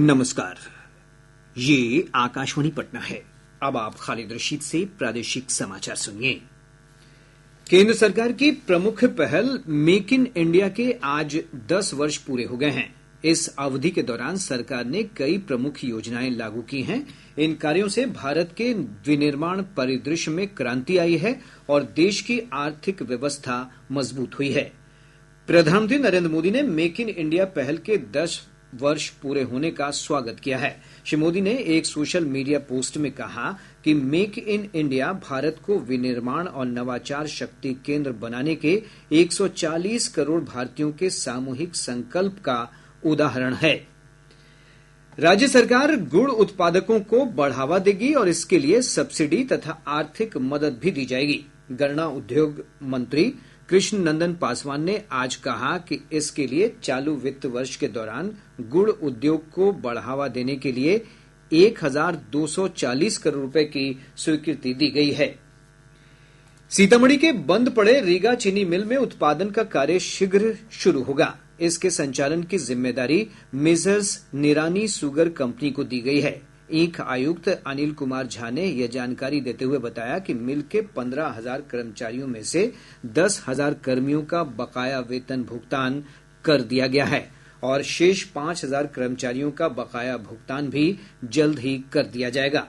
नमस्कार। ये आकाशवाणी पटना है। अब आप खालिद रशीद से प्रादेशिक समाचार सुनिए। केंद्र सरकार की प्रमुख पहल मेक इन इंडिया के आज 10 वर्ष पूरे हो गए हैं। इस अवधि के दौरान सरकार ने कई प्रमुख योजनाएं लागू की हैं। इन कार्यों से भारत के विनिर्माण परिदृश्य में क्रांति आई है और देश की आर्थिक व्यवस्था मजबूत हुई है। प्रधानमंत्री नरेंद्र मोदी ने मेक इन इंडिया पहल के 10 वर्ष पूरे होने का स्वागत किया है। श्री मोदी ने एक सोशल मीडिया पोस्ट में कहा कि मेक इन इंडिया भारत को विनिर्माण और नवाचार शक्ति केंद्र बनाने के 140 करोड़ भारतीयों के सामूहिक संकल्प का उदाहरण है। राज्य सरकार गुड़ उत्पादकों को बढ़ावा देगी और इसके लिए सब्सिडी तथा आर्थिक मदद भी दी जाएगी। गन्ना उद्योग मंत्री कृष्ण नंदन पासवान ने आज कहा कि इसके लिए चालू वित्त वर्ष के दौरान गुड़ उद्योग को बढ़ावा देने के लिए 1240 करोड़ रुपए की स्वीकृति दी गई है। सीतामढ़ी के बंद पड़े रीगा चीनी मिल में उत्पादन का कार्य शीघ्र शुरू होगा। इसके संचालन की जिम्मेदारी मेसर्स निरानी सुगर कंपनी को दी गई है। ईंख आयुक्त अनिल कुमार झा ने यह जानकारी देते हुए बताया कि मिल के 15,000 कर्मचारियों में से 10,000 कर्मियों का बकाया वेतन भुगतान कर दिया गया है और शेष 5,000 कर्मचारियों का बकाया भुगतान भी जल्द ही कर दिया जाएगा।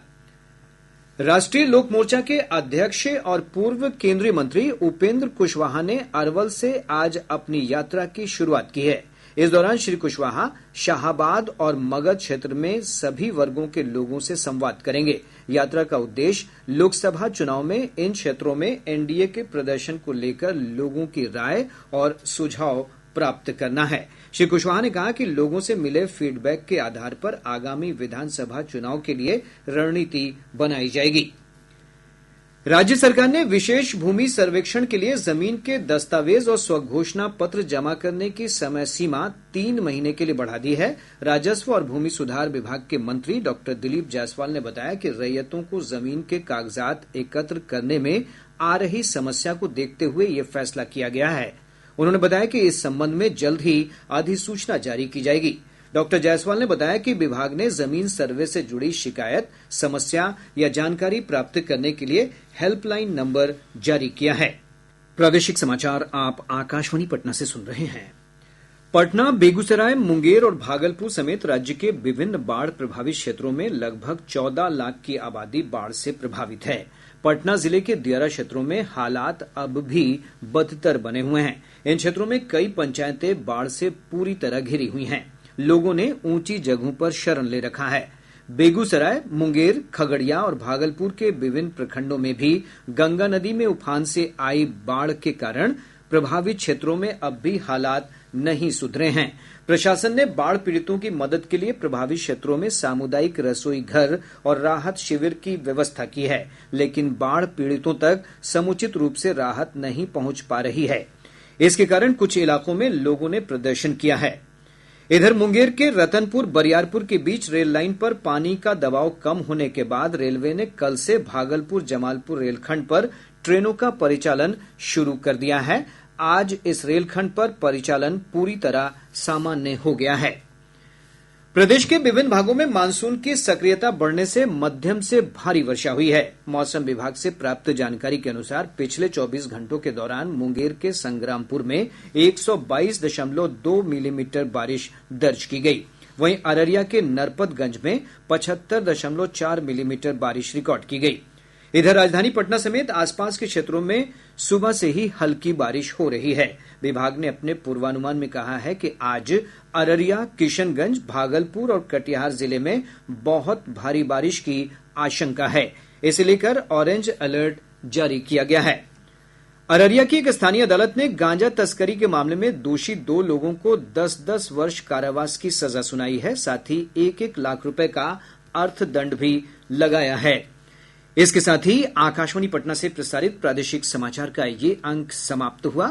राष्ट्रीय लोक मोर्चा के अध्यक्ष और पूर्व केंद्रीय मंत्री उपेंद्र कुशवाहा ने अरवल से आज अपनी यात्रा की शुरुआत की है। इस दौरान श्री कुशवाहा शाहाबाद और मगध क्षेत्र में सभी वर्गों के लोगों से संवाद करेंगे। यात्रा का उद्देश्य लोकसभा चुनाव में इन क्षेत्रों में एनडीए के प्रदर्शन को लेकर लोगों की राय और सुझाव प्राप्त करना है। श्री कुशवाहा ने कहा कि लोगों से मिले फीडबैक के आधार पर आगामी विधानसभा चुनाव के लिए रणनीति बनाई जाएगी। राज्य सरकार ने विशेष भूमि सर्वेक्षण के लिए जमीन के दस्तावेज और स्वघोषणा पत्र जमा करने की समय सीमा 3 महीने के लिए बढ़ा दी है। राजस्व और भूमि सुधार विभाग के मंत्री डॉक्टर दिलीप जायसवाल ने बताया कि रैयतों को जमीन के कागजात एकत्र करने में आ रही समस्या को देखते हुए यह फैसला किया गया है। उन्होंने बताया कि इस संबंध में जल्द ही अधिसूचना जारी की जाएगी। डॉक्टर जायसवाल ने बताया कि विभाग ने जमीन सर्वे से जुड़ी शिकायत, समस्या या जानकारी प्राप्त करने के लिए हेल्पलाइन नंबर जारी किया है। प्रादेशिक समाचार आप आकाशवाणी पटना से सुन रहे हैं। पटना, बेगूसराय, मुंगेर और भागलपुर समेत राज्य के विभिन्न बाढ़ प्रभावित क्षेत्रों में लगभग 14 लाख की आबादी बाढ़ से प्रभावित है। पटना जिले के दियारा क्षेत्रों में हालात अब भी बदतर बने हुए हैं। इन क्षेत्रों में कई पंचायतें बाढ़ से पूरी तरह घिरी हुई हैं। लोगों ने ऊंची जगहों पर शरण ले रखा है। बेगूसराय, मुंगेर, खगड़िया और भागलपुर के विभिन्न प्रखंडों में भी गंगा नदी में उफान से आई बाढ़ के कारण प्रभावित क्षेत्रों में अब भी हालात नहीं सुधरे हैं। प्रशासन ने बाढ़ पीड़ितों की मदद के लिए प्रभावित क्षेत्रों में सामुदायिक रसोई घर और राहत शिविर की व्यवस्था की है, लेकिन बाढ़ पीड़ितों तक समुचित रूप से राहत नहीं पहुंच पा रही है। इसके कारण कुछ इलाकों में लोगों ने प्रदर्शन किया है। इधर मुंगेर के रतनपुर बरियारपुर के बीच रेल लाइन पर पानी का दबाव कम होने के बाद रेलवे ने कल से भागलपुर जमालपुर रेलखंड पर ट्रेनों का परिचालन शुरू कर दिया है। आज इस रेलखंड पर परिचालन पूरी तरह सामान्य हो गया है। प्रदेश के विभिन्न भागों में मानसून की सक्रियता बढ़ने से मध्यम से भारी वर्षा हुई है। मौसम विभाग से प्राप्त जानकारी के अनुसार पिछले 24 घंटों के दौरान मुंगेर के संग्रामपुर में 122.2 मिलीमीटर बारिश दर्ज की गई। वहीं अररिया के नरपतगंज में 75.4 मिलीमीटर बारिश रिकॉर्ड की गई। इधर राजधानी पटना समेत आसपास के क्षेत्रों में सुबह से ही हल्की बारिश हो रही है। विभाग ने अपने पूर्वानुमान में कहा है कि आज अररिया, किशनगंज, भागलपुर और कटिहार जिले में बहुत भारी बारिश की आशंका है। इसे लेकर ऑरेंज अलर्ट जारी किया गया है। अररिया की एक स्थानीय अदालत ने गांजा तस्करी के मामले में दोषी 2 लोगों को 10-10 वर्ष कारावास की सजा सुनाई है। साथ ही 1-1 लाख रुपए का अर्थदंड भी लगाया है। इसके साथ ही आकाशवाणी पटना से प्रसारित प्रादेशिक समाचार का ये अंक समाप्त हुआ।